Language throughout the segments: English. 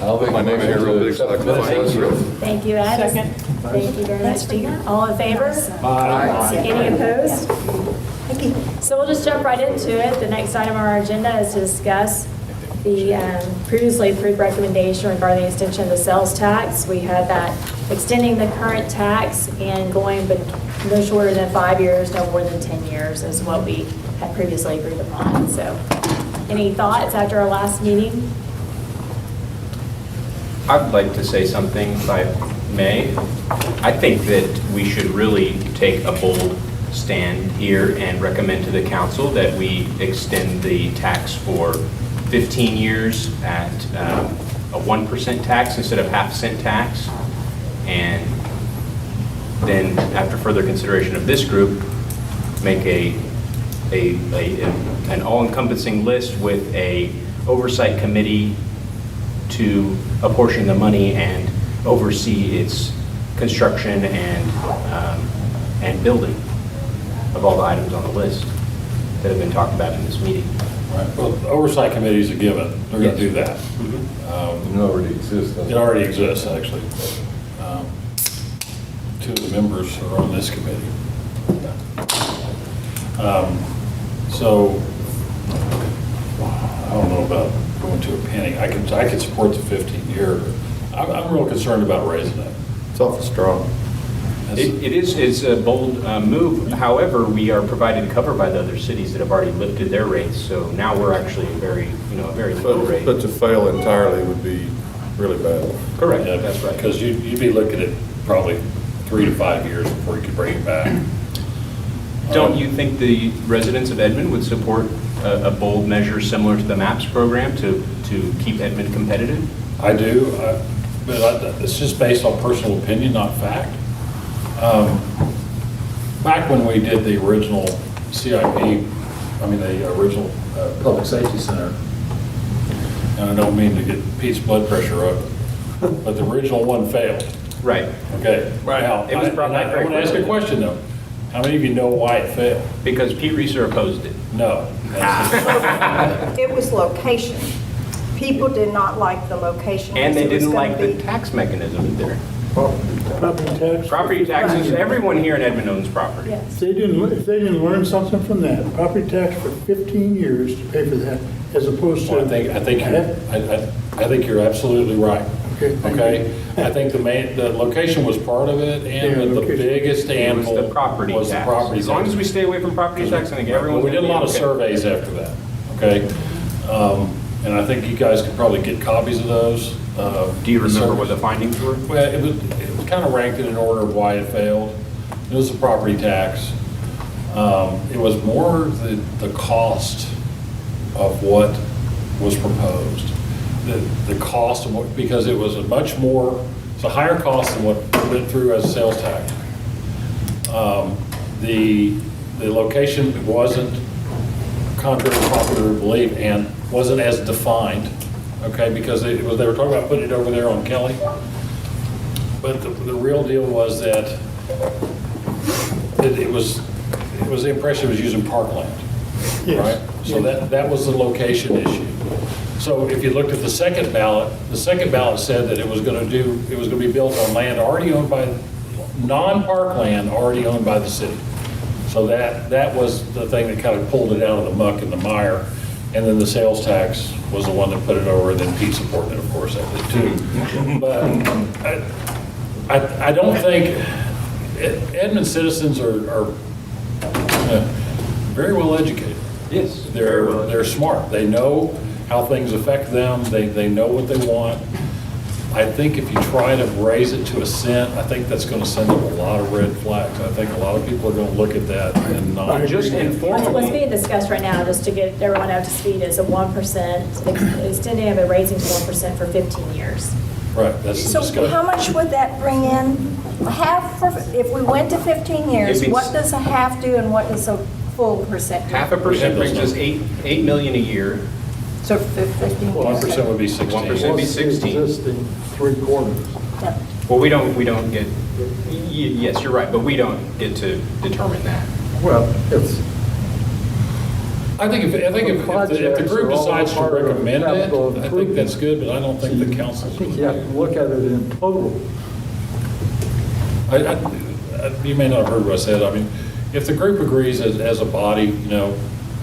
I'll make my name here real big so I can Thank you, Ed. Second. Thank you very much, Steve. All in favor? Aye. Any opposed? So we'll just jump right into it. The next item on our agenda is to discuss the previously approved recommendation regarding the extension of the sales tax. We had that extending the current tax and going but no shorter than 5 years, no more than 10 years is what we had previously agreed upon. So any thoughts after our last meeting? I'd like to say something, if I may. I think that we should really take a bold stand here and recommend to the council that we extend the tax for 15 years at a 1% tax instead of half-cent tax. And then, after further consideration of this group, make an all-encompassing list with a oversight committee to apportion the money and oversee its construction and building of all the items on the list that have been talked about in this meeting. Right. Well, the oversight committee is a given. They're going to do that. It already exists. It already exists, actually. Two of the members are on this committee. So I don't know about going to a penny. I could support the 15-year. I'm real concerned about raising it. It's awful strong. It's a bold move. However, we are provided cover by the other cities that have already lifted their rates. So now we're actually a very low rate. But to fail entirely would be really bad. Correct, that's right. Because you'd be looking at probably 3 to 5 years before you could bring it back. Don't you think the residents of Edmond would support a bold measure similar to the MAPS program to keep Edmond competitive? I do, but it's just based on personal opinion, not fact. Back when we did the original the original Public Safety Center, and I don't mean to get Pete's blood pressure up, but the original one failed. Right. Okay. Right. Now, It was brought back I very want to ask a quickly. question, though. How many of you know why it failed? Because Pete Reeser opposed it. No. It was location. People did not like the location. And they It was didn't gonna like the be- tax mechanism either. Property tax. Property taxes, everyone here in Edmond owns property. Yes. If they didn't learn something from that, property tax for 15 years to pay for that, as opposed to. Well, I think you're absolutely right. Okay, thank Okay? I think the location was part of it, Yeah, and the location. biggest It was animal the property was the tax. property As long tax. as we stay away from property tax, I think everyone's We did a lot of okay. surveys after that, okay? And I think you guys could probably get copies of those. Do you remember what the findings were? Well, it was kind of ranked in an order of why it failed. It was the property tax. It was more the cost of what was proposed. The cost of what, because it was it's a higher cost than what went through as a sales tax. The location wasn't, contrary to popular belief, and wasn't as defined, okay, because they were talking about putting it over there on Kelly. But the real deal was that it was the impression it was using parkland, Yes. right? So that was the location issue. So if you looked at the second ballot said that it was going to be built on land already owned by, non-park land already owned by the city. So that was the thing that kind of pulled it out of the muck and the mire. And then the sales tax was the one that put it over, and then Pete supported it, of course, that did too. But I don't think, Edmond citizens are very well educated. Yes. very well. They're smart. They know how things affect them. They know what they want. I think if you try to raise it to a cent, I think that's going to send up a lot of red flags. I think a lot of people are going to look at that and not. Just What's informally, being discussed right now, just to get everyone up to speed, is a 1%, extending of it, raising to 1% for 15 years. Right, that's the So discussion. how much would that bring in? If we went to 15 years, It'd be- what does a half do and what does a full percent do? 0.5% brings us $8 million a year. So 15 years. 1% would be 16. 1% would be 16. Existing 3/4. Yeah. Well, we don't get, yes, you're right, but we don't get to determine that. Well, it's, I think if the group decides to recommend it, I think that's good, but I don't think the I council's. think you have to look at it in total. You may not have heard what I said. I mean, if the group agrees as a body,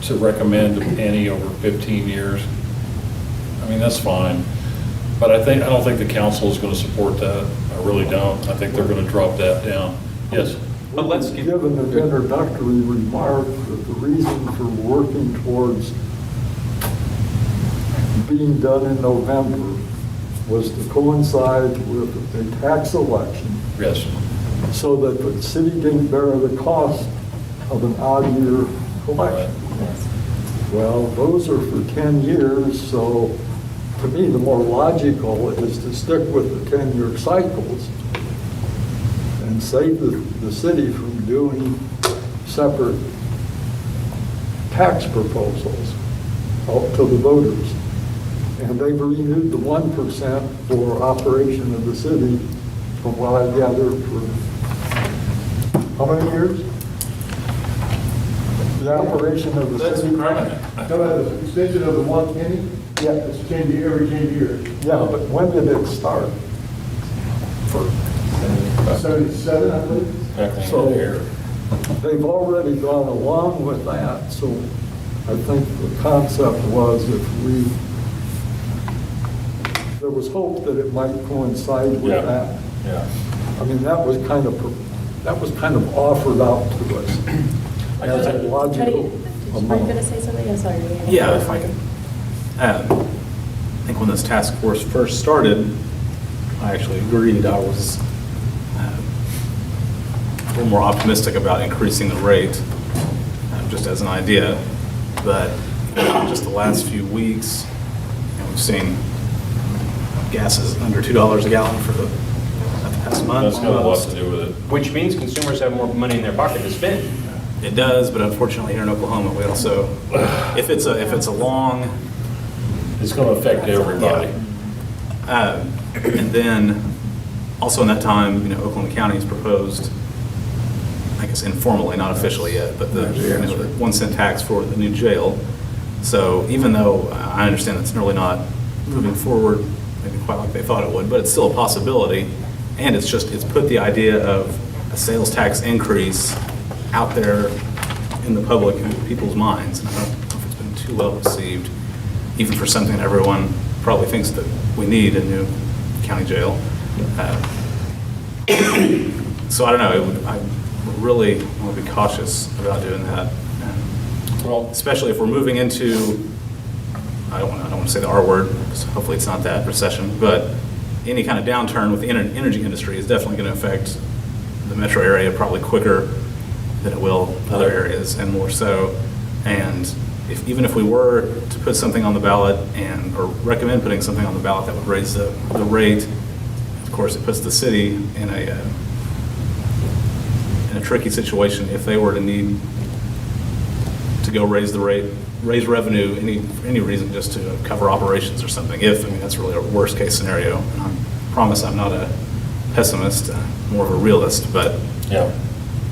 to recommend a penny over 15 years, I mean, that's fine. But I don't think the council is going to support that. I really don't. I think they're going to drop that down. Yes? But let's get, Given an introductory remark that the reason for working towards being done in November was to coincide with a tax election Yes. so that the city didn't bear the cost of an odd year collection. Well, those are for 10 years, so to me, the more logical is to stick with the 10-year cycles and save the city from doing separate tax proposals out to the voters. And they've renewed the 1% for operation of the city, from what I gather, for how many years? The operation of the city? No, the extension of the 1 penny, Yeah, it's changing every 10 years. yeah, but when did it start? 77, I believe. So they've already gone along with that, so I think the concept was there was hope that it might coincide with Yeah. that. Yeah. I mean, that was kind of offered out to us as a Teddy, logical are you going to amount. say something? I'm sorry. Yeah, if I can. I think when this task force first started, I actually agreed. I was a little more optimistic about increasing the rate, just as an idea. But just the last few weeks, we've seen gas is under $2 a gallon for the past month. That's got a lot to do with it. which means consumers have more money in their pocket to spend. It does, but unfortunately here in Oklahoma, we also, if it's a long, It's going to affect everybody. and then also in that time, Oklahoma County has proposed, I guess informally, not officially yet, but the 1 cent tax for the new jail. So even though I understand it's really not moving forward, maybe quite like they thought it would, but it's still a possibility. And it's put the idea of a sales tax increase out there in the public and people's minds. And I don't know if it's been too well received, even for something everyone probably thinks that we need, a new county jail. So I don't know, I really want to be cautious about doing that. Well, Especially if we're moving into, I don't want to say the R word, because hopefully it's not that, recession, but any kind of downturn with the energy industry is definitely going to affect the metro area probably quicker than it will other areas, and more so. And even if we were to put something on the ballot or recommend putting something on the ballot that would raise the rate, of course, it puts the city in a tricky situation if they were to need to go raise the rate, raise revenue, any reason just to cover operations or something. That's really a worst case scenario. And I promise I'm not a pessimist, more of a realist, but yeah.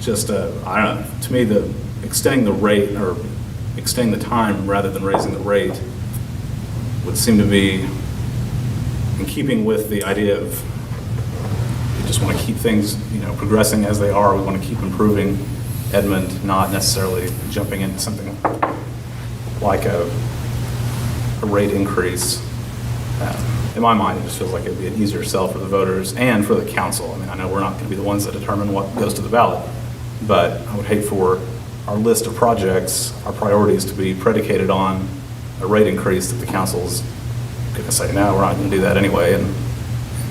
just, I don't know, to me, the extending the rate or extending the time rather than raising the rate would seem to be in keeping with the idea of we just want to keep things, progressing as they are. We want to keep improving Edmond, not necessarily jumping into something like a rate increase. In my mind, it just feels like it'd be an easier sell for the voters and for the council. I know we're not going to be the ones that determine what goes to the ballot, but I would hate for our list of projects, our priorities to be predicated on a rate increase that the council's going to say, no, we're not going to do that anyway, and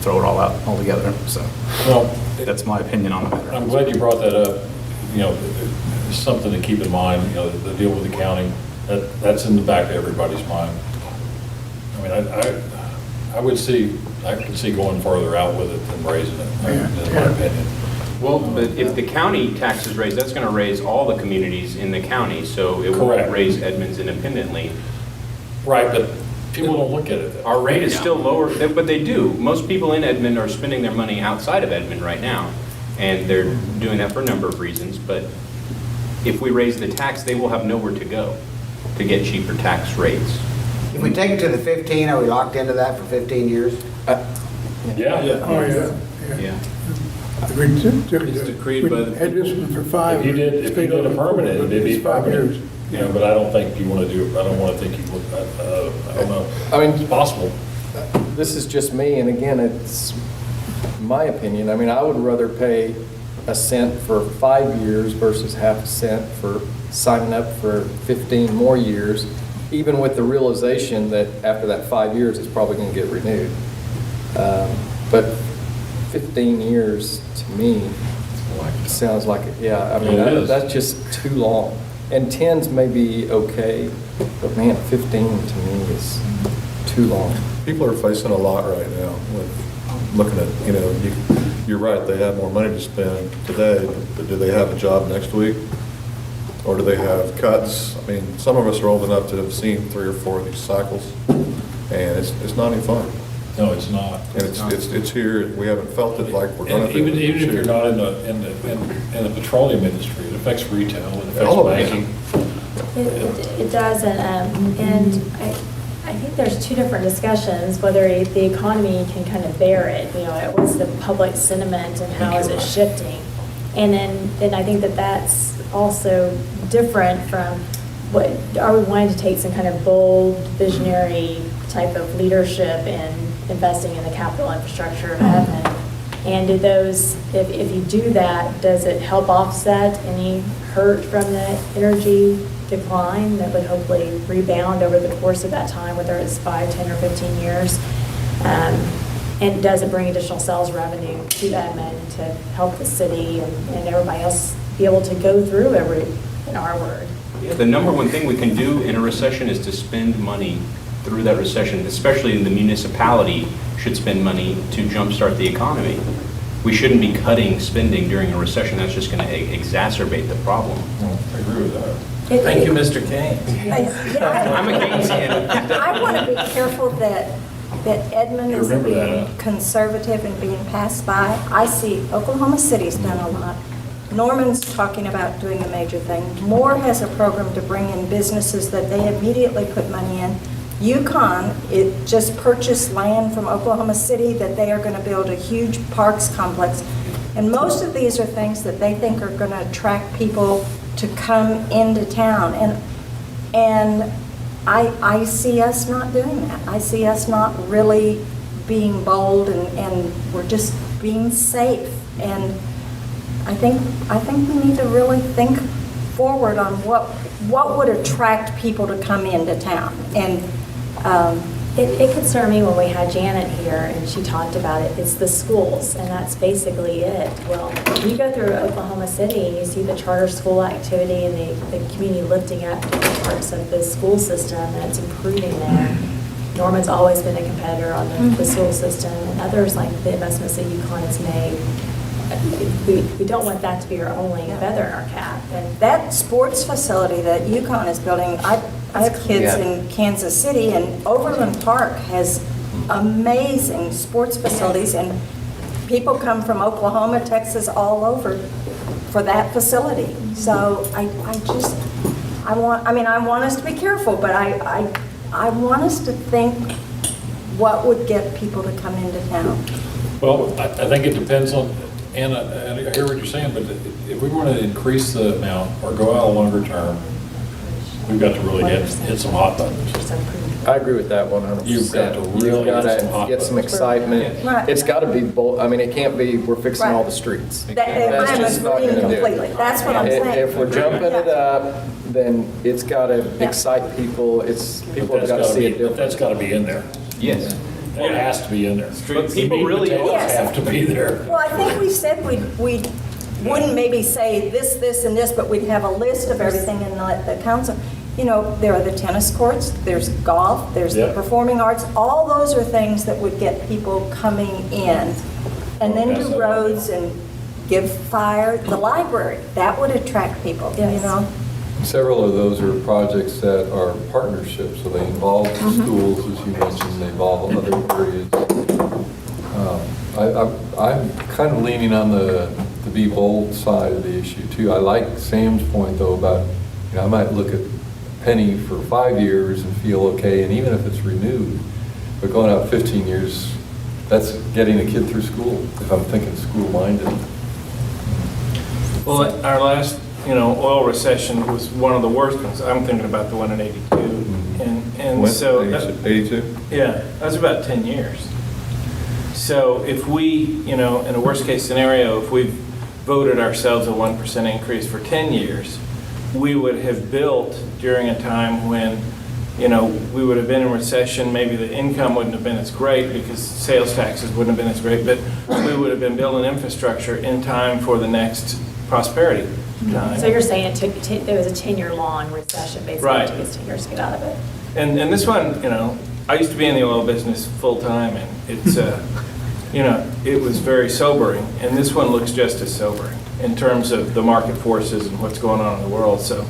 throw it all out altogether. So Well, that's my opinion on the matter. I'm glad you brought that up. It's something to keep in mind, the deal with the county, that's in the back of everybody's mind. I could see going farther out with it than raising it, in my opinion. Well, but if the county tax is raised, that's going to raise all the communities in the county, so it Correct. won't raise Edmonds independently. Right, but people don't look at it that way. Our rate is still lower, but they do. Most people in Edmond are spending their money outside of Edmond right now, and they're doing that for a number of reasons, but if we raise the tax, they will have nowhere to go. to get cheaper tax rates. If we take it to the 15, are we locked into that for 15 years? Yeah. Oh, yeah. Yeah. We took it It's to- decreed we by the- had this one for 5. If you did a permanent, it'd be It's 5 permanent. years. You know, but I don't think you want to do, I don't want to think you would, I don't know. I mean- It's possible. This is just me, and again, it's my opinion. I mean, I would rather pay a cent for 5 years versus half a cent for signing up for 15 more years, even with the realization that after that 5 years, it's probably going to get renewed. But 15 years, to me, sounds like, yeah, I mean, It is. that's just too long. And 10's may be okay, but man, 15 to me is too long. People are facing a lot right now with looking at, you're right, they have more money to spend today, but do they have a job next week? Or do they have cuts? I mean, some of us are old enough to have seen 3 or 4 of these cycles, and it's not any fun. No, it's not. And it's here, we haven't felt it like we're gonna And feel it. even this if you're year. not in the petroleum industry, it affects retail, it affects All of it. banking. It does, and I think there's two different discussions, whether the economy can kind of bear it, what's the public sentiment and how is it shifting? And then I think that that's also different from what, are we wanting to take some kind of bold, visionary type of leadership in investing in the capital infrastructure of Edmond? And do those, if you do that, does it help offset any hurt from the energy decline that would hopefully rebound over the course of that time, whether it's 5, 10, or 15 years? And does it bring additional sales revenue to Edmond to help the city and everybody else be able to go through in our word? The number one thing we can do in a recession is to spend money through that recession, especially the municipality should spend money to jumpstart the economy. We shouldn't be cutting spending during a recession. That's just going to exacerbate the problem. I agree with that. Thank you, Mr. Kane. I'm a Keynesian. I want to be careful that Edmond You isn't remember that, being huh? conservative and being passed by. I see Oklahoma City's done a lot. Norman's talking about doing a major thing. Moore has a program to bring in businesses that they immediately put money in. Yukon, it just purchased land from Oklahoma City that they are going to build a huge parks complex. And most of these are things that they think are going to attract people to come into town. And I see us not doing that. I see us not really being bold, and we're just being safe. And I think we need to really think forward on what would attract people to come into town. And It concerned me when we had Janet here and she talked about it. It's the schools, and that's basically it. Well, you go through Oklahoma City and you see the charter school activity and the community lifting up different parts of the school system, and it's improving there. Norman's always been a competitor on the school system, and others like the investments that UConn has made. We don't want that to be our only feather in our cap. And that sports facility that UConn is building, I have kids in Kansas City, and Overland Park has amazing sports facilities, and people come from Oklahoma, Texas, all over for that facility. So I want us to be careful, but I want us to think what would get people to come into town. Well, I think it depends on, and I hear what you're saying, but if we want to increase the amount or go out a longer term, we've got to really hit some hot buttons. I agree with that 100%. You've got to really You've got get some hot to get some buttons. excitement. Right. It's got to be bold. I mean, it can't be, we're fixing all the streets. I'm That's just not agreeing gonna do it. completely. That's what I'm saying. If we're jumping it up, then it's got to excite people. People have got to see it But that's different. got to be in there. Yes. It has to be in there. But people Meat and really- potatoes Yes. have to be there. Well, I think we said we wouldn't maybe say this, this, and this, but we'd have a list of everything and let the council, there are the tennis courts, there's golf, there's the Yeah. performing arts. All those are things that would get people coming in. And then That's do roads and give fire, the library, that would attract people, Yes. Several of those are projects that are partnerships, so they involve schools, as you mentioned, they involve other areas. I'm kind of leaning on the be bold side of the issue too. I like Sam's point though about, I might look at penny for 5 years and feel okay, and even if it's renewed, but going out 15 years, that's getting a kid through school, if I'm thinking school-minded. Well, our last, oil recession was one of the worst ones. I'm thinking about the one in '82. And When? so, 82? yeah, that was about 10 years. So if we, in a worst-case scenario, if we voted ourselves a 1% increase for 10 years, we would have built during a time when, we would have been in recession. Maybe the income wouldn't have been as great because sales taxes wouldn't have been as great, but we would have been building infrastructure in time for the next prosperity time. So you're saying there was a 10-year-long recession, basically, Right. it took us 10 years to get out of it. And this one, I used to be in the oil business full-time, and it's, it was very sobering. And this one looks just as sobering in terms of the market forces and what's going on in the world. So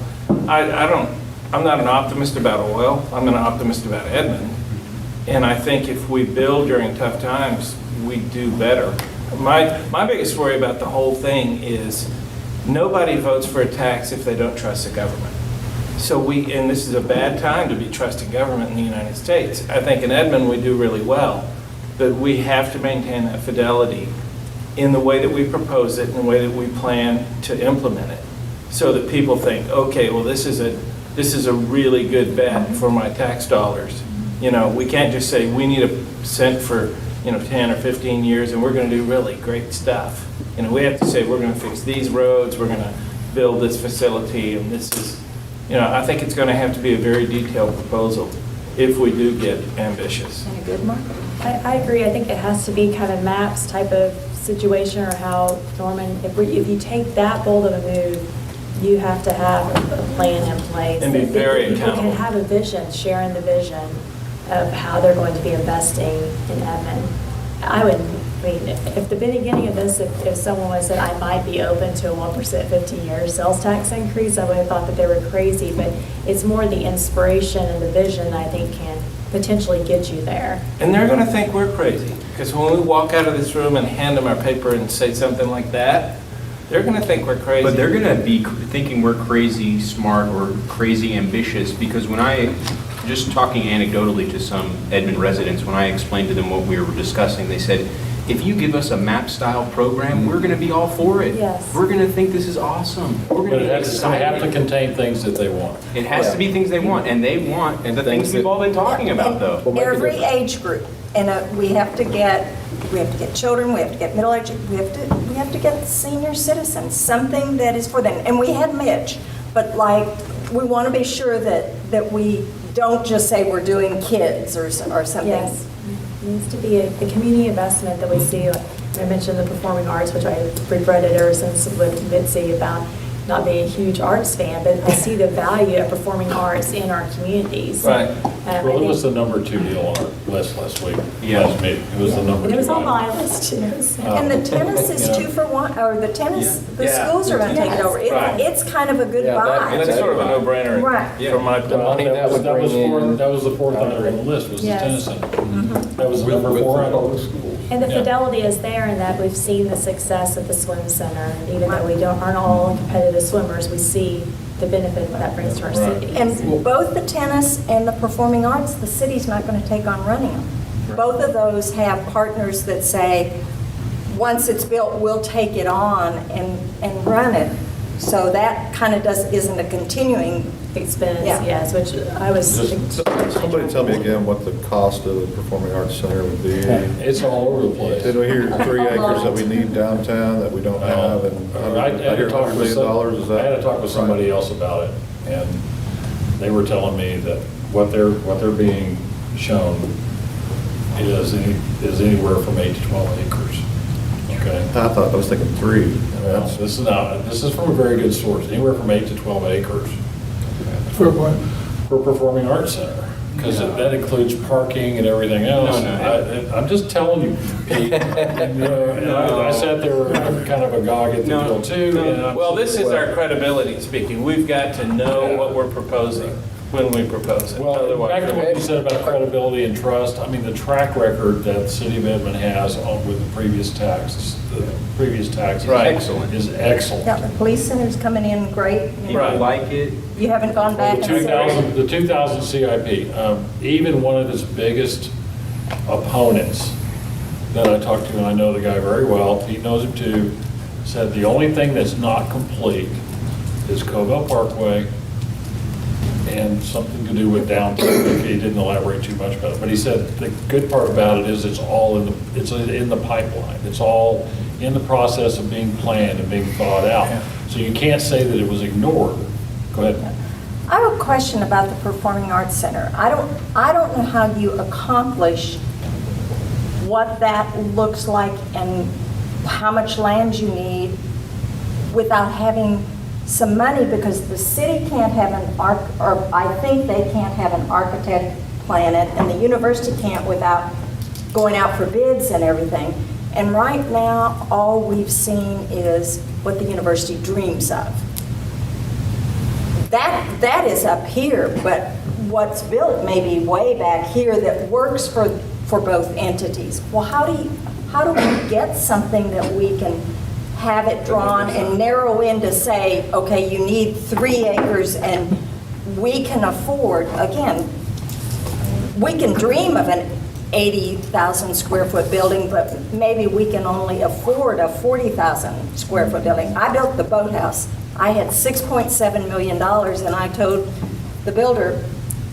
I'm not an optimist about oil. I'm an optimist about Edmond. And I think if we build during tough times, we do better. My biggest worry about the whole thing is nobody votes for a tax if they don't trust the government. So and this is a bad time to be trusting government in the United States. I think in Edmond we do really well, but we have to maintain that fidelity in the way that we propose it and the way that we plan to implement it, so that people think, okay, well, this is a really good bet for my tax dollars. We can't just say we need a cent for 10 or 15 years and we're going to do really great stuff. We have to say we're going to fix these roads, we're going to build this facility, and this is, I think it's going to have to be a very detailed proposal if we do get ambitious. And a good market. I agree. I think it has to be kind of MAPS type of situation, or how, Norman, if you take that bold of a move, you have to have a plan in place. And be very People accountable. can have a vision, sharing the vision of how they're going to be investing in Edmond. If the beginning of this, if someone was said, I might be open to a 1% 15-year sales tax increase, I would have thought that they were crazy, but it's more the inspiration and the vision I think can potentially get you there. And they're going to think we're crazy, because when we walk out of this room and hand them our paper and say something like that, they're going to think we're crazy. But they're going to be thinking we're crazy smart or crazy ambitious, because when just talking anecdotally to some Edmond residents, when I explained to them what we were discussing, they said, if you give us a MAP-style program, we're going to be all for it. Yes. We're going to think this is awesome. We're going But to be it's going to have to excited. contain things that they want. It has to be things they want, and they want the things we've all been talking about, though. Will make a Every difference. age group, and we have to get children, we have to get middle-aged, we have to get senior citizens, something that is for them. And we had Mitch, but we want to be sure that we don't just say we're doing kids or something. Yes. It needs to be a community investment that we see. Like I mentioned the performing arts, which I've regretted ever since with Mitzi about not being a huge arts fan, but I see the value of performing arts in our communities. Right. Well, it was the number 2 deal on our list last week, last meeting. It was the number 2. And it was on item. my list too. so. And the tennis is 2-for-1, or the tennis, the Yeah. schools are going to take it over. Right. It's kind of a good Yeah, that- buy. And that's sort of a no-brainer Right. from my The money that would bring in. That was the 4th item on the list, was the Yes. tennis center. That was the number With 4 all the item. schools. And the Yeah. fidelity is there in that we've seen the success of the swim center. And even though we aren't all competitive swimmers, we see the benefit that brings to our Right. cities. And both the tennis and the performing arts, the city's not going to take on running them. Both of those have partners that say, once it's built, we'll take it on and run it. So that kind of isn't a continuing. Expense, Yeah. yes, which I was. Somebody tell me again what the cost of the Performing Arts Center would be. It's all over the place. Did we hear 3 acres that we need downtown that we don't have, and I I hear $100 million, is that? I had to talk with somebody else about it, and they were telling me that what they're being shown is anywhere from 8 to 12 acres. Okay? I was thinking 3. Well, this is from a very good source, anywhere from 8 to 12 acres. For what? For a performing arts center, because that includes parking and everything else. No. I'm just telling you, Pete, and I sat there kind of agog at the deal too. and I'm- Well, this is our credibility speaking. We've got to know what we're proposing. when we propose it. Well, Otherwise, back to what you said about credibility and trust, I mean, the track record that the city of Edmond has with the previous taxes Right. Excellent. is excellent. Yeah, the police center's coming in great. You know, People like it. You haven't gone back The and said. 2000 CIP, even one of its biggest opponents that I talked to, and I know the guy very well, Pete knows him too, said the only thing that's not complete is Covell Parkway and something to do with downtown. He didn't elaborate too much about it, but he said the good part about it is it's in the pipeline. It's all in the process of being planned and being thought out. So you can't say that it was ignored. Go ahead. I have a question about the Performing Arts Center. I don't know how you accomplish what that looks like and how much land you need without having some money, because the city can't have or I think they can't have an architect plan it, and the university can't without going out for bids and everything. And right now, all we've seen is what the university dreams of. That is up here, but what's built may be way back here that works for both entities. Well, how do we get something that we can have it drawn and narrow in to say, okay, you need 3 acres and we can afford, again, we can dream of an 80,000 square foot building, but maybe we can only afford a 40,000 square foot building. I built the boathouse. I had $6.7 million, and I told the builder,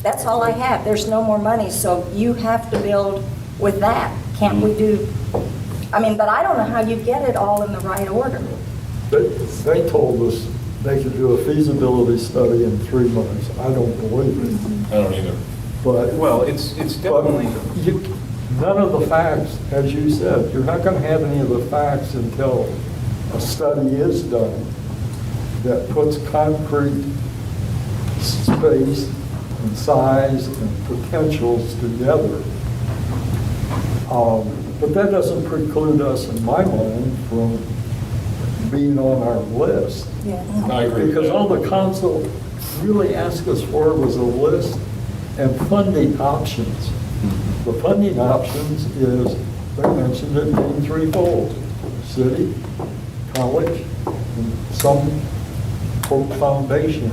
that's all I have. There's no more money, so you have to build with that. Can't we do, but I don't know how you get it all in the right order. They told us they could do a feasibility study in 3 months. I don't believe it. I don't either. But Well, it's definitely. none of the facts, as you said, you're not going to have any of the facts until a study is done that puts concrete space and size and potentials together. But that doesn't preclude us, in my mind, from being on our list. Yeah. I agree. Because all the council really asked us for was a list and funding options. The funding options is, they mentioned it being threefold: city, college, and some quote foundation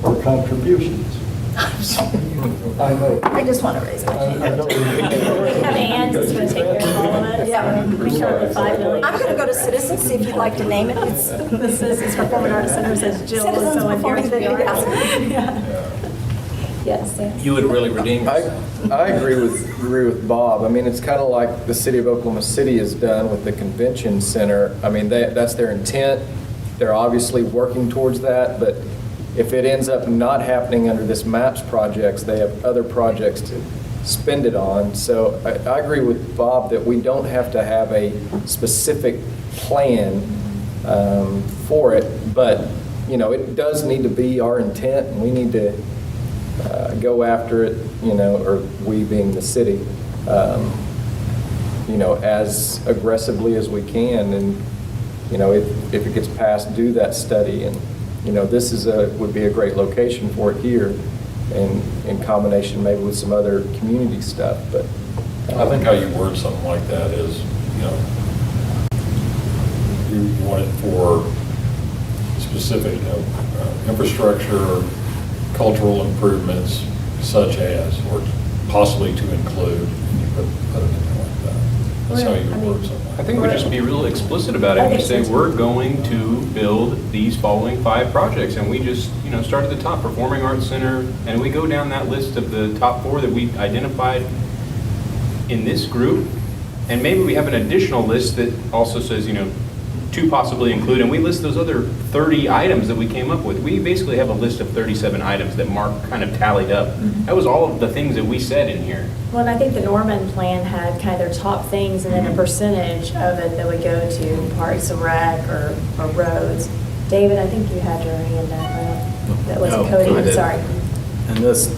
or contributions. I know. I just want to raise my hand. I know. We have Ann that's going to take care of all of it. Yeah. We currently $5 million. I'm going to go to Citizens, see if you'd like to name it. It's The Citizens Performing Arts Center says Jill is Citizens someone here Performing to be the arts. Yeah. Yes, yes. you would really redeem I yourself. agree with Bob. I mean, it's kind of like the city of Oklahoma City has done with the convention center. I mean, that's their intent. They're obviously working towards that, but if it ends up not happening under this MAPS projects, they have other projects to spend it on. So I agree with Bob that we don't have to have a specific plan for it, but, it does need to be our intent, and we need to go after it, or we being the city, as aggressively as we can. And, if it gets passed, do that study. And, this would be a great location for it here, and in combination maybe with some other community stuff. But I think how you word something like that is, you want it for specific, infrastructure, cultural improvements such as, or possibly to include, and you put it in there like that. That's how you word something. I think we just be real explicit about it. We say we're going to build these following 5 projects, and we just, start at the top, Performing Arts Center, and we go down that list of the top 4 that we identified in this group, and maybe we have an additional list that also says, to possibly include, and we list those other 30 items that we came up with. We basically have a list of 37 items that Mark kind of tallied up. That was all of the things that we said in here. Well, and I think the Norman plan had kind of their top things and then a percentage of it that would go to Parks and Rec or roads. David, I think you had your hand up, right? That was No, Cody, I I'm didn't. sorry. And this,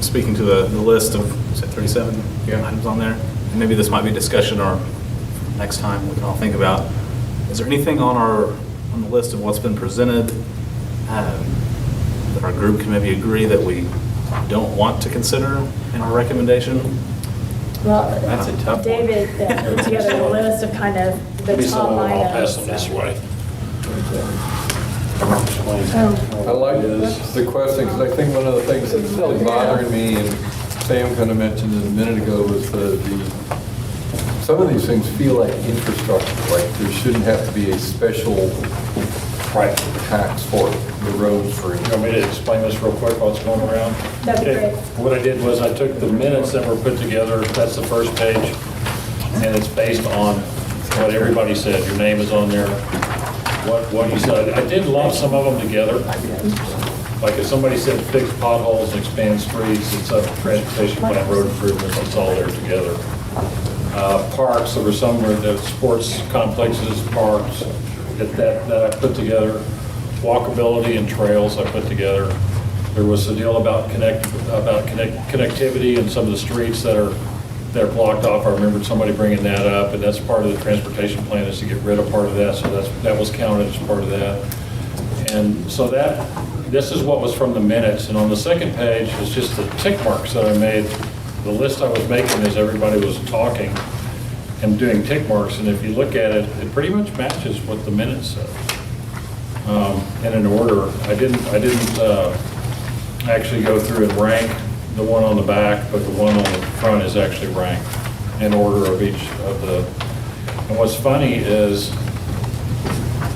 speaking to the list of, is it 37 items on there? And maybe this might be discussion or next time we can all think about. Is there anything on the list of what's been presented that our group can maybe agree that we don't want to consider in our recommendation? Well, That's a tough one. David put together a list of kind of the Maybe some top of them I'll pass items. them this way. I like the question, because I think one of the things that's really bothering me, and Sam kind of mentioned it a minute ago, was some of these things feel like infrastructure, like there shouldn't have to be a special tax for the roads, for You want me to explain this real quick while it's going around? That'd be Okay. great. What I did was I took the minutes that were put together, that's the first page, and it's based on what everybody said. Your name is on there, what you said. I did lump some of them together. Like if somebody said fix potholes, expand streets, it's a transportation plan, road improvements, it's all there together. Parks, there were some where the sports complexes, parks, that I put together. Walkability and trails I put together. There was a deal about connectivity and some of the streets that are blocked off. I remembered somebody bringing that up, and that's part of the transportation plan, is to get rid of part of that, so that was counted as part of that. And so this is what was from the minutes, and on the second page is just the tick marks that I made. The list I was making as everybody was talking and doing tick marks, and if you look at it, it pretty much matches what the minutes said. And in order, I didn't actually go through and rank the one on the back, but the one on the front is actually ranked in order of each of the, and what's funny is,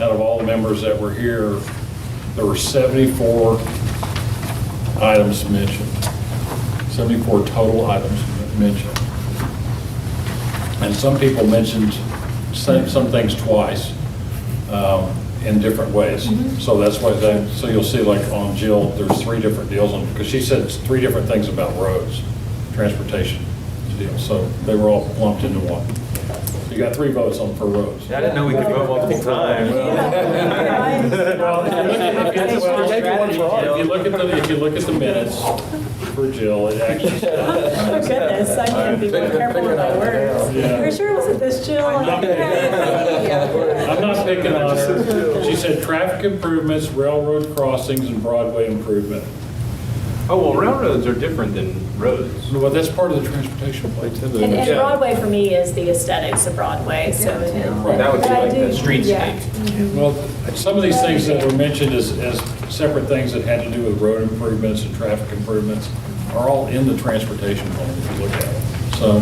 out of all the members that were here, there were 74 items mentioned, 74 total items mentioned. And some people mentioned some things twice in different ways. So that's why, so you'll see like on Jill, there's 3 different deals on, because she said 3 different things about roads, transportation deals. So they were all lumped into one. So you got 3 votes on for roads. I didn't know we could vote multiple times. If you look at the minutes for Jill, it actually. Oh goodness, I need to be more careful with my words. Yeah. Are you sure it wasn't this Jill? I'm not picking on her. She said traffic improvements, railroad crossings, and Broadway improvement. Oh, well, railroads are different than roads. Well, that's part of the transportation plan. And Broadway for me is the aesthetics of Broadway, so. That would be like the streetscape. Well, some of these things that were mentioned as separate things that had to do with road improvements and traffic improvements are all in the transportation plan if you look at it. So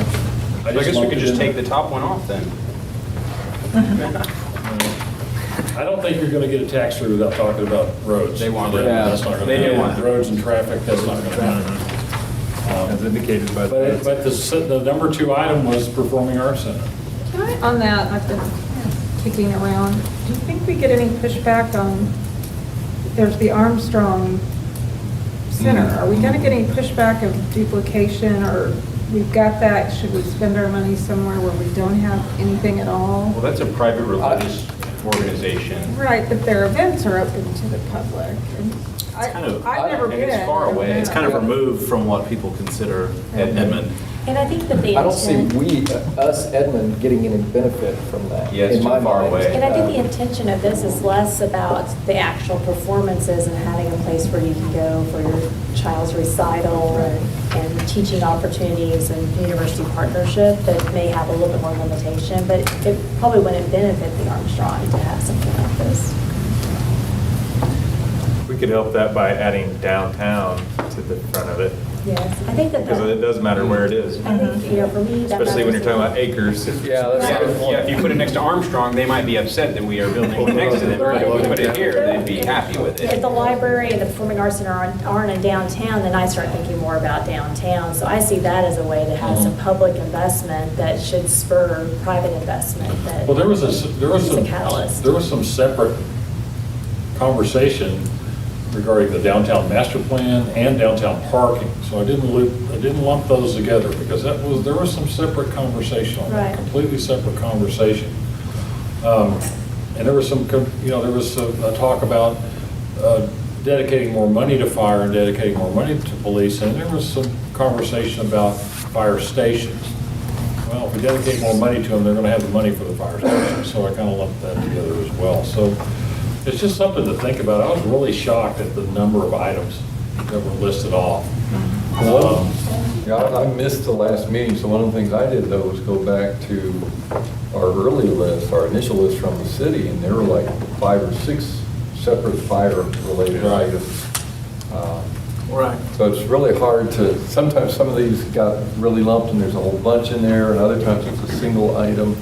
I guess we could just take the top one off then. I don't think you're going to get a tax through without talking about roads. They want Yeah, roads. That's not going to They do happen. want them. Roads and traffic, that's not going to happen. as indicated by But the number 2 item was Performing Arts Center. Can I, on that, I've been kicking around, do you think we get any pushback on, there's the Armstrong Center, are we gonna get any pushback of duplication, or we've got that, should we spend our money somewhere where we don't have anything at all? Well, that's a private religious organization. Right, but their events are open to the public, and I've never and been. it's far away. It's kind of removed from what people consider Edmond. And I think that the I don't see intent, us, Edmund, getting any benefit from that. Yeah, it's in too my far mind. away. and I think the intention of this is less about the actual performances and having a place where you can go for your child's recital and teaching opportunities and university partnership that may have a little bit more limitation, but it probably wouldn't benefit the Armstrong to have something like this. We could help that by adding downtown to the front of it, Yes, I think that. because it does matter where it is, I think, for me, that especially when you're talking about matters. acres. Yeah, that's a good point. Yeah, if you put it next to Armstrong, they might be upset that we are building next to them. But if we put it here, they'd be happy with If it. the library and the Performing Arts Center aren't in downtown, then I start thinking more about downtown. So I see that as a way to have some public investment that should spur private investment. That Well, there was is a catalyst. there was some separate conversation regarding the downtown master plan and downtown parking. So I didn't lump those together because there was some separate conversation on that, Right. completely separate conversation. And there was some, there was a talk about dedicating more money to fire and dedicating more money to police, and there was some conversation about fire stations. Well, if we dedicate more money to them, they're going to have the money for the fire station, so I kind of lumped that together as well. So it's just something to think about. I was really shocked at the number of items that were listed off. Yeah, I missed the last meeting, so one of the things I did though was go back to our early list, our initial list from the city, and there were like 5 or 6 separate fire-related items. Right. So it's really hard to, sometimes some of these got really lumped and there's a whole bunch in there, and other times it's a single item.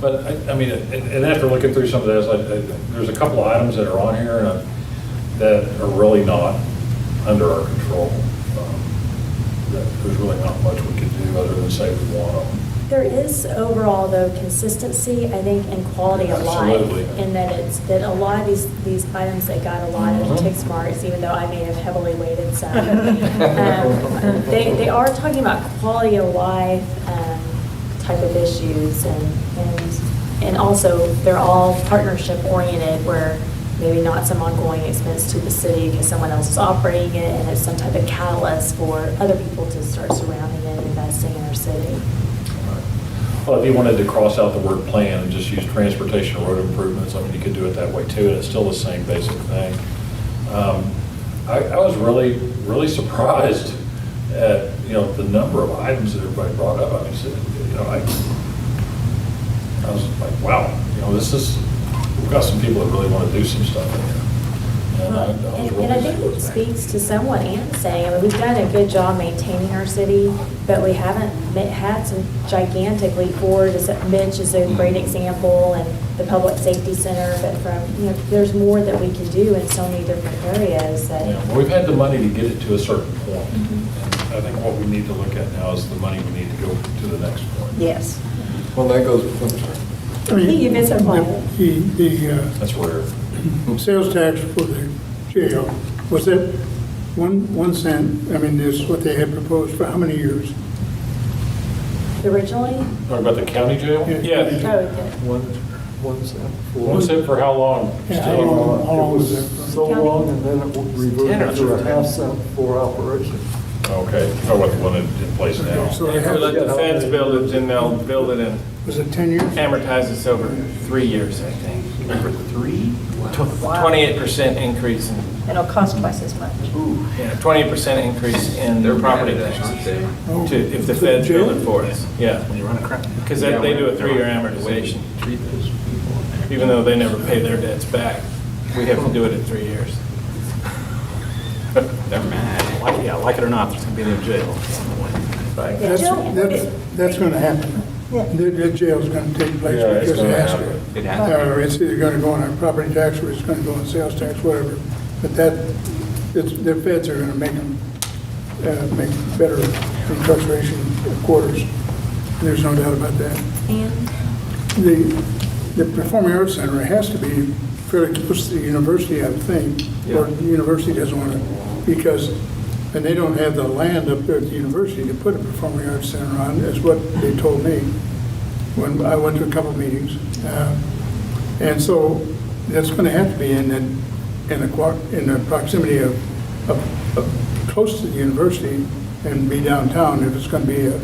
But, I mean, and after looking through some of this, there's a couple of items that are on here that are really not under our control. There's really not much we can do other than say we want them. There is overall, though, consistency, I think, and quality of life. Absolutely. In that a lot of these items that got a lot of tick marks, even though I may have heavily weighted some. They are talking about quality of life type of issues, and also they're all partnership oriented, where maybe not some ongoing expense to the city because someone else is operating it, and it's some type of catalyst for other people to start surrounding it and investing in our city. Well, if you wanted to cross out the word plan and just use transportation or road improvements, I mean, you could do it that way too, and it's still the same basic thing. I was really, really surprised at, the number of items that everybody brought up. I mean, I was like, wow, we've got some people that really want to do some stuff in here. And I was really And I think it speaks to someone and saying, I mean, we've done a good job maintaining our city, but we haven't had some gigantic leap forward. Mitch is a great example, and the Public Safety Center, but there's more that we can do in so many different areas that. Yeah, well, we've had the money to get it to a certain point. And I think what we need to look at now is the money we need to go to the next point. Yes. Well, that goes, You've been so quiet. That's rare. Sales tax for the jail, was that 1 cent? I mean, is what they had proposed for how many years? Originally? Talking about the county jail? Yeah. Oh, okay. 1 cent. One cent for how long? Yeah, how long It was was that? so long, and then it reverted to a ½ cent for operation. Okay, oh, what the one in place now? So they We have, let the feds build it, and they'll build it and was it 10 years? amortize this over 3 years, I think. 28% increase in, It'll cost twice as much. 28% increase in their property taxes if the feds build it for us. Yeah. When you run a crap. Because they do a 3-year amortization. Even though they never pay their debts back, we have to do it in 3 years. They're mad. Like it or not, there's going to be a jail. That's going to happen. Yeah. The jail's going to take place Yeah, it's because it gonna has happen. to. It has to. Or it's either going to go on our property tax or it's going to go on sales tax, whatever. But the feds are going to make them make better incarceration quarters. There's no doubt about that. And The Performing Arts Center has to be fairly close to the university, I would think, or the university doesn't want to, and they don't have the land up there at the university to put a Performing Arts Center on, is what they told me when I went to a couple meetings. And so that's going to have to be in the proximity of close to the university and be downtown if it's going to be a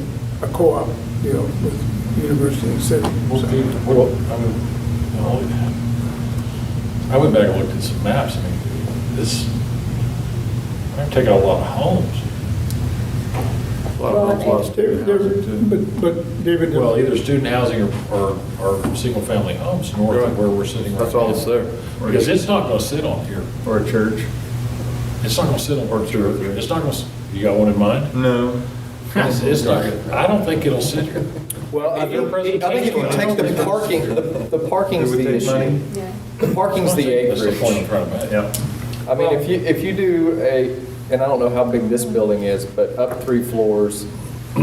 co-op deal with the university and the city. Well, I went back and looked at some maps. I mean, I'm taking a lot of homes. A lot of homes, a lot of student housing too. But David. Well, either student housing or single-family homes north of where we're sitting right now. That's all that's there. Because it's not going to sit on here. Or a church. It's not going to sit on our church. It's not going to, you got one in mind? No. It's not, I don't think it'll sit here. Well, I think if you take the parking's the issue. Yeah. The parking's the That's the point I'm acreage. trying to make. Yeah. I mean, if you do and I don't know how big this building is, but up 3 floors, I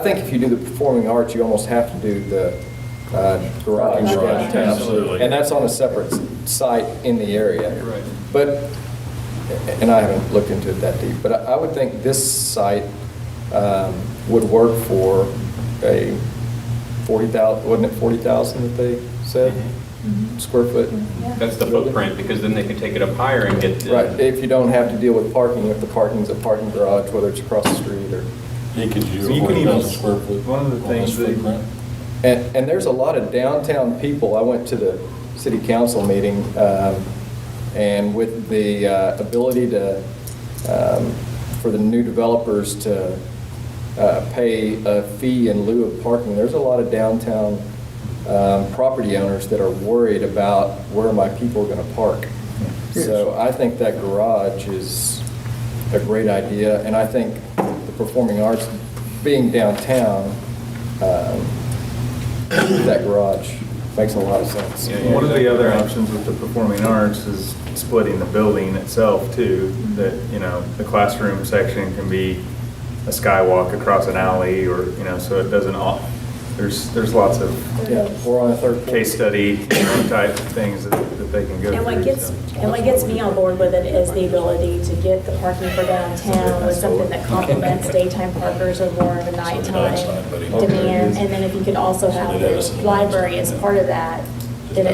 think if you do the performing arts, you almost have to do the garage downtown. Absolutely. And that's on a separate site in the area. Right. But, and I haven't looked into it that deep, but I would think this site would work for a 40,000, wasn't it 40,000 that they said? Square foot? That's the footprint, because then they can take it up higher and get. Right, if you don't have to deal with parking, if the parking's a parking garage, whether it's across the street or. You could use So you can 40,000 even- square foot. one of the on things this that- footprint. And there's a lot of downtown people. I went to the city council meeting, And with the ability to, for the new developers to pay a fee in lieu of parking, there's a lot of downtown property owners that are worried about where my people are going to park. So I think that garage is a great idea, and I think the performing arts being downtown, that garage makes a lot of sense. One of the other options with the performing arts is splitting the building itself too, that, you know, the classroom section can be a skywalk across an alley, or, you know, so it doesn't all, there's lots of Yeah, we're on a third floor. case study, you know, type things that they can go through. And what gets, so. and what gets me on board with it is the ability to get the parking for downtown with something that complements daytime parkers or more of a nighttime demand. And then if you could also have the library as part of that, then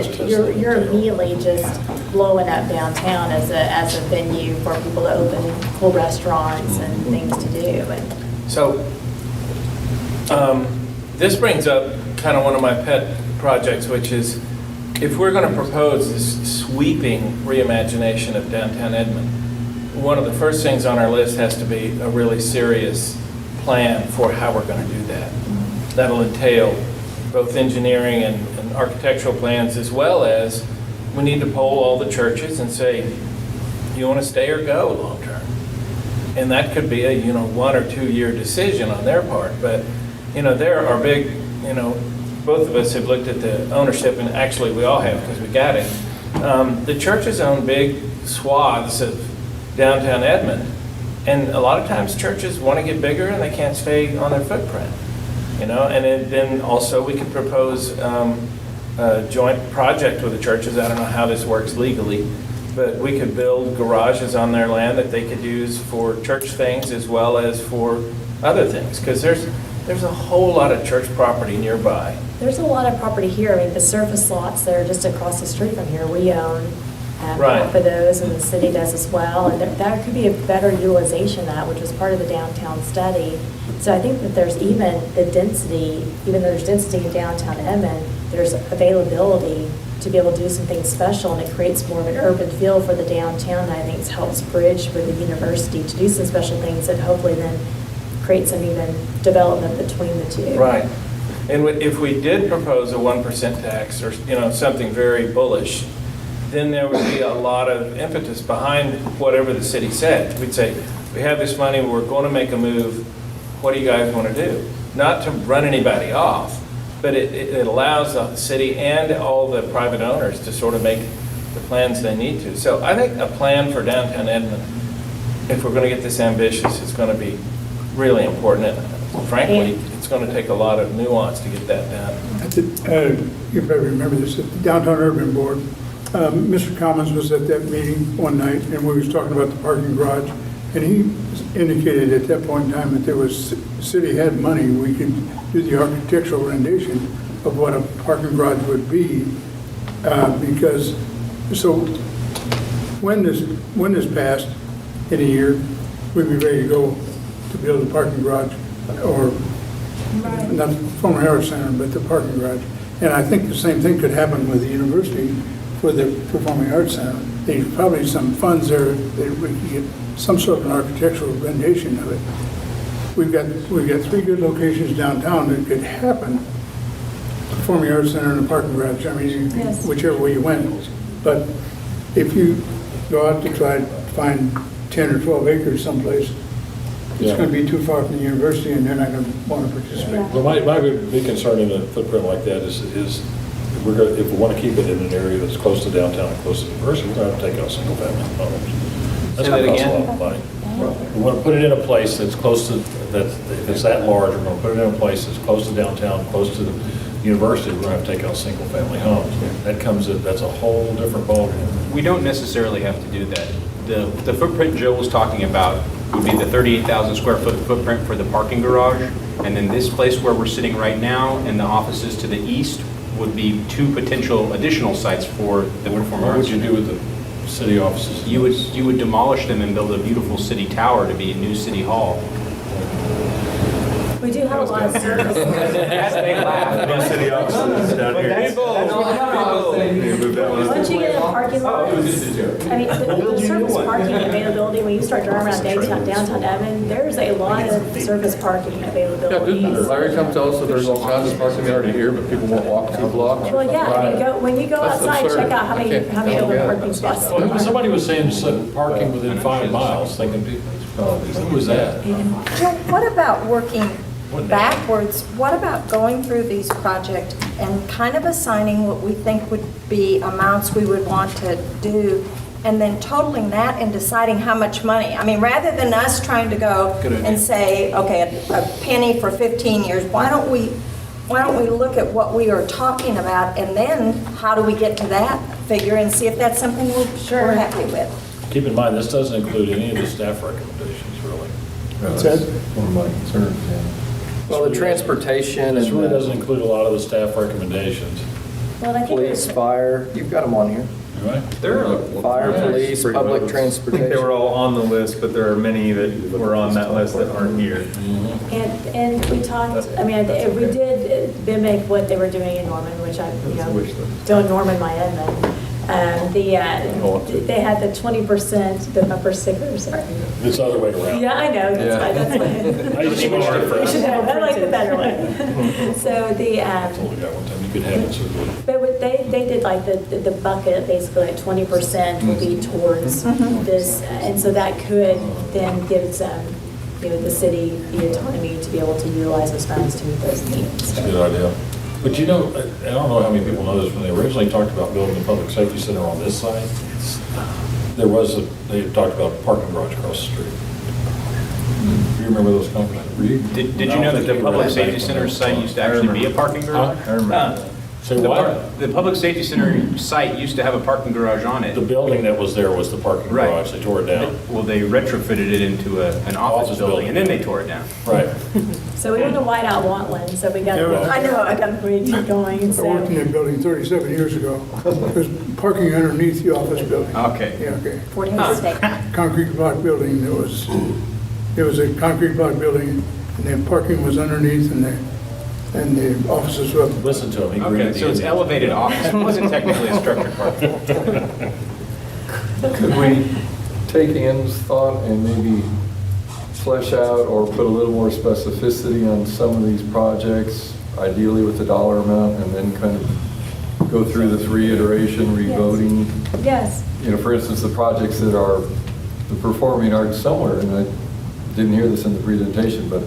you're immediately just blowing up downtown as a venue for people to open cool restaurants and things to do. And So, this brings up kind of one of my pet projects, which is if we're going to propose this sweeping reimagination of downtown Edmond, one of the first things on our list has to be a really serious plan for how we're going to do that. That'll entail both engineering and architectural plans, as well as we need to poll all the churches and say, you want to stay or go long term? And that could be a, 1 or 2 year decision on their part. But, there are big, both of us have looked at the ownership, and actually we all have because we got it. The churches own big swaths of downtown Edmond. And a lot of times churches want to get bigger and they can't stay on their footprint. And then also we could propose a joint project with the churches. I don't know how this works legally, but we could build garages on their land that they could use for church things as well as for other things. Because there's a whole lot of church property nearby. there's a lot of property here. I mean, the surface lots that are just across the street from here, we own Right. half of those, and the city does as well. And that could be a better utilization of that, which was part of the downtown study. So I think that there's even the density, even though there's density in downtown Edmond, there's availability to be able to do some things special, and it creates more of an urban feel for the downtown. And I think it helps bridge with the university to do some special things that hopefully then create some even development between the two. Right. And if we did propose a 1% tax or, something very bullish, then there would be a lot of impetus behind whatever the city said. We'd say, we have this money, we're going to make a move, what do you guys want to do? Not to run anybody off, but it allows the city and all the private owners to sort of make the plans they need to. So I think a plan for downtown Edmond, if we're going to get this ambitious, is going to be really important. And frankly, it's going to take a lot of nuance to get that done. You probably remember this, at the Downtown Urban Board, Mr. Commons was at that meeting one night, and we was talking about the parking garage, and he indicated at that point in time that the city had money, we could do the architectural rendition of what a parking garage would be, because, so when this passed in a year, we'd be ready to go to build a parking garage, or not the former Harris Center, but the parking garage. And I think the same thing could happen with the university for the Performing Arts Center. There's probably some funds there that we could get some sort of an architectural rendition of it. We've got 3 good locations downtown that could happen. Performing Arts Center and the parking garage, I mean, Yes. whichever way you went. But if you go out to try to find 10 or 12 acres someplace, it's going to be too far from the university, and they're not going to want to participate. Well, my big concern in a footprint like that is if we want to keep it in an area that's close to downtown and close to the university, we're going to have to take out single-family homes. That's Say going that to cost a again? lot of money. We want to put it in a place that's close to, if it's that large, we're going to put it in a place that's close to downtown, close to the university, we're going to have to take out single-family homes. That's a whole different ballgame. We don't necessarily have to do that. The footprint Joe was talking about would be the 38,000 square foot footprint for the parking garage. And then this place where we're sitting right now and the offices to the east would be 2 potential additional sites for the Performing What would Arts you Center. do with the city offices? You would demolish them and build a beautiful city tower to be a new city hall. We do have a lot of service. That's a big laugh. No city offices down here. Move that one up. Once you get in parking lots, I mean, the surface parking availability, when you start driving around downtown Evan, there's a lot of surface parking availability. Didn't Larry come tell us that there's all kinds of parking already here, but people won't walk 2 blocks? Well, yeah, I mean, when you go That's outside, absurd. check out how many open parking spots there Well, are. somebody was saying parking within 5 miles, thinking, who was that? Jill, what about working backwards? What about going through these projects and kind of assigning what we think would be amounts we would want to do, and then totaling that and deciding how much money? I mean, rather than us trying to go and say, okay, a penny for 15 years, why don't we look at what we are talking about, and then how do we get to that figure and see if that's something we're happy with? Keep in mind, this doesn't include any of the staff recommendations, really. What's that? One of my concerns, yeah. Well, the transportation This and really the doesn't include a lot of the staff recommendations. Well, I think police, there's, fire, you've got them on here. Right? There are. Fire, police, Pretty public much. I think they were transportation. all on the list, but there are many that were on that list that aren't here. and we talked, I mean, we did mimic what they were doing in Norman, which I, don't Norman my Edmund. They had the 20%, the bumper stickers. It's the other way around. Yeah, I know, that's why. I used to switch different. I like the better one. So the, Only got one time, you could have it circulated. but they did like the bucket, basically like 20% will be towards this, and so that could then give some, the city the autonomy to be able to utilize those funds to meet those needs. That's a good idea. But I don't know how many people know this, when they originally talked about building a public safety center on this site, they talked about a parking garage across the street. Do you remember those conversations? Did you know that the Public Safety Center site used to actually be a parking garage? I remember. Say what? The Public Safety Center site used to have a parking garage on it. The building that was there was the parking Right. garage, they tore it down. Well, they retrofitted it into an office building, and then they tore it down. Right. So we want a whiteout want one, so we got, I know, I got to keep going, I worked in so. that building 37 years ago. There's parking underneath the office building. Okay. Yeah, okay. 14th State. Concrete block building, it was a concrete block building, and then parking was underneath, and the offices were up. Listen to him, he agreed. Okay, so it's elevated office. It wasn't technically a structured parking. Could we take Ann's thought and maybe flesh out or put a little more specificity on some of these projects, ideally with the dollar amount, and then kind of go through the 3 iteration, revoting? Yes. For instance, the projects that are the performing arts somewhere, and I didn't hear this in the presentation, but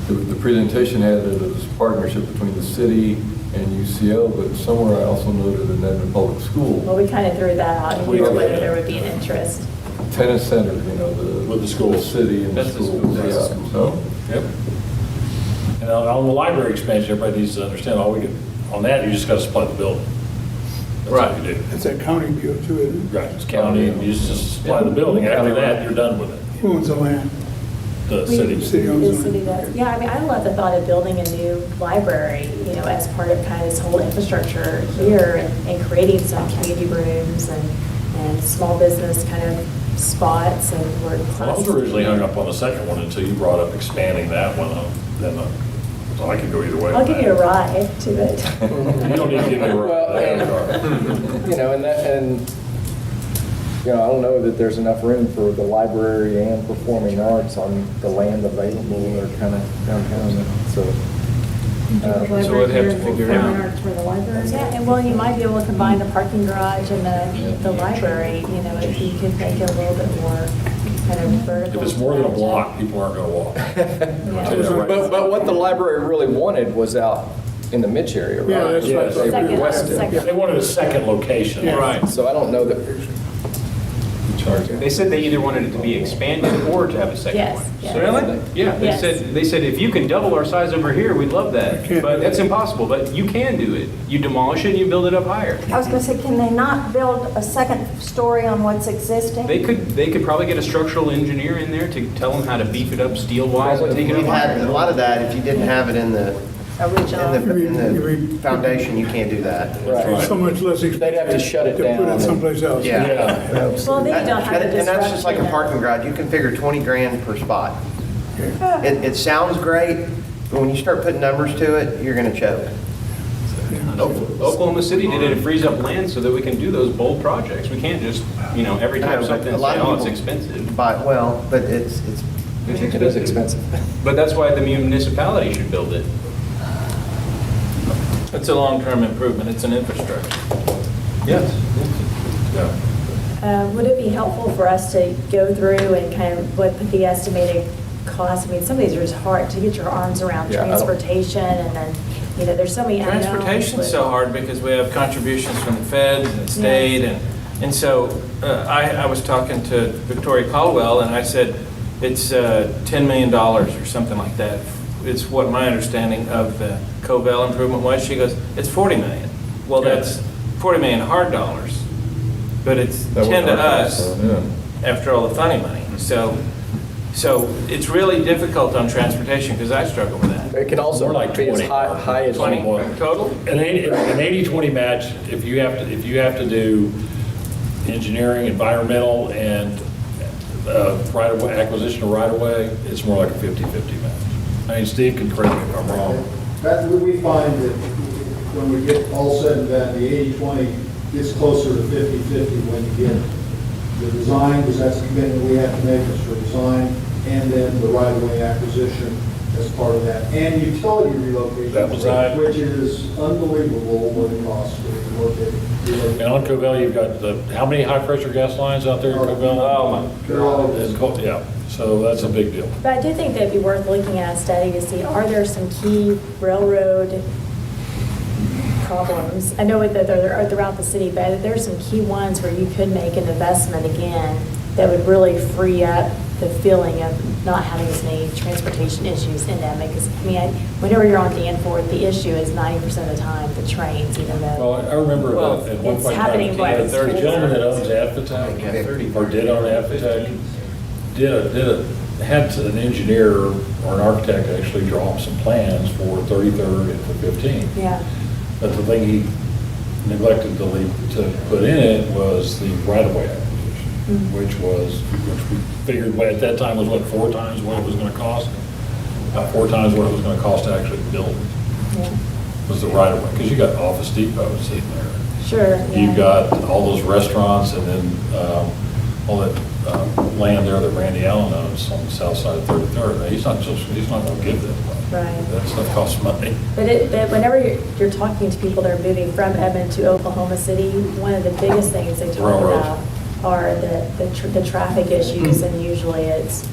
the presentation had it as a partnership between the city and UCO, but somewhere I also noted an Edmond Public School. Well, we kind of threw that out here, whether there would be an interest. Tennis center, With the schools. The city and the That's the schools, schools, that's the yeah. schools. So, Yep. And on the library expansion, everybody needs to understand, on that, you just got to supply the building. That's all you do. It's a county deal too, isn't it? Right, it's county, and you just supply the building. After that, you're done with it. Who owns the land? The city. City owns The the city land. does. Yeah, I mean, I love the thought of building a new library, as part of kind of this whole infrastructure here, and creating some community rooms and small business kind of spots and where Well, I was classes. originally hung up on the second one until you brought up expanding that one, so I could go either way. I'll on give that. you a ride to it. You don't need to give me a Well, ride. I don't know that there's enough room for the library and performing arts on the land available or kind of downtown, so. So we'd have to figure it out. Performing arts for the library. Yeah, and well, you might be able to combine the parking garage and the library, if you could make it a little bit more kind of vertical. If it's more than a block, people aren't going to walk. Yeah. But what the library really wanted was out in the Mitch area, right? Yeah, that's right. They Second- requested. second. They wanted a second location. Yeah. Right. So I don't know that, They said they either wanted it to be expanded or to have a second Yes, one. yes. Really? Yeah, Yes. they said if you can double our size over here, we'd love that. can't But do that's that. impossible, but you can do it. You demolish it and you build it up higher. I was going to say, can they not build a second story on what's existing? They could probably get a structural engineer in there to tell them how to beef it up steel wise and take it up We've had a higher. lot of that, if you didn't have it in the foundation, you can't do that. right. So much less expensive. They'd have to shut it To put down. it someplace else. Yeah. Well, they don't have to And that's just like a disrupt, parking garage, you can figure 20 grand per spot. It sounds great, when you start putting numbers to it, you're gonna choke. Oklahoma City did it to freeze up land so that we can do those bold projects. We can't just, every time something, A lot say, of oh, it's people expensive. But it's It is expensive. But that's why the municipality should build it. It's a long-term improvement, it's an infrastructure. Yes. Would it be helpful for us to go through and kind of put the estimated cost? I mean, some of these are just hard to get your arms around, Yeah, I don't- transportation, and then, there's so many unknowns. Transportation's but- so hard because we have contributions from the feds and the state, and so I was talking to Victoria Caldwell, and I said, it's $10 million or something like that. It's what my understanding of the Covell improvement was. She goes, it's 40 million. Well, that's 40 million hard dollars, but it's That was 10 to our us cost, yeah. after all the funny money. So it's really difficult on transportation because I struggle with that. It can also More like be as 20. high as 20 total? An 80-20 match, if you have to do engineering, environmental, and right-of-way, acquisition of right-of-way, it's more like a 50-50 match. I mean, Steve can correct me if I'm wrong. That, we find that when we get all said and done, the 80-20 gets closer to 50-50 when you get the design, because that's the commitment we have to make is for design, and then the right-of-way acquisition as part of that, and utility relocation. That was right. Which is unbelievable what it costs to relocate. And on Covell, you've got how many high-pressure gas lines out there in Covell? Oh, my They're all over. Yeah, so that's a big deal. But I do think that'd be worth looking at a study to see, are there some key railroad problems? I know that they're throughout the city, but there's some key ones where you could make an investment again that would really free up the feeling of not having as many transportation issues in that. Because, whenever you're on Danforth, the issue is 90% of the time the trains, even though. Well, I remember that at one it's point in happening time, by the gentleman that owns Advotech, or did own Advotech, had an engineer or an architect actually draw up some plans for 33rd and for 15th. Yeah. But the thing he neglected to put in it was the right-of-way acquisition, which we figured at that time was, 4 times what it was going to cost? About 4 times what it was going to cost to actually build it, Yeah. was the right-of-way. Because you got Office Depot sitting there. Sure. You've got all those restaurants and then all that land there that Randy Allen owns on the south side of 33rd. He's not going to give that away. Right. That stuff costs money. But whenever you're talking to people that are moving from Edmond to Oklahoma City, one of the biggest things they talk Railroads. about are the traffic issues, and usually it's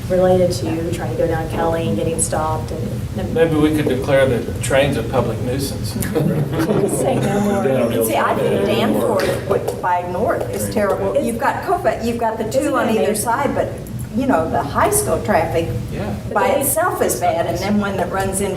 related to trying to go down Kelly and getting stopped. And Maybe we could declare the trains a public nuisance. say no more. See, I think Danforth by north is terrible. You've got Covell, you've got the two on either side, but, the high school traffic by itself is bad, and then one that runs into